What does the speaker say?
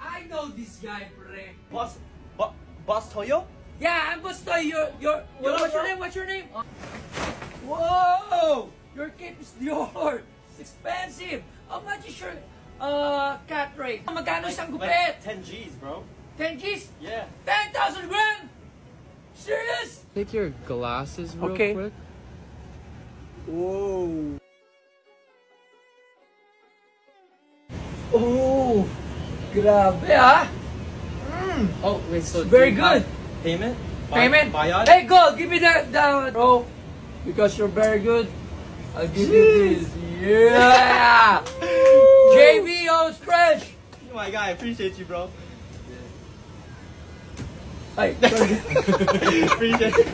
I know this guy, pre. Boss Toyo? Yeah, I'm Bustoy. What's your name? What's your name? Whoa! Your cape is Dior. It's expensive. How much is your cat rate? Magkano isang gupit? 10 G's, bro. 10 G's? Yeah. 10,000 grand? Serious? Take your glasses real Okay. quick. Whoa. Oh, grabe ah. Oh, wait, so Very do you have good. Payment? Payment? Bayad? Hey, Gold, give me the bro. Because you're very good, I'll give you this. Yeah! JBO's fresh! Oh my god, I appreciate you, bro. Hey, Appreciate you.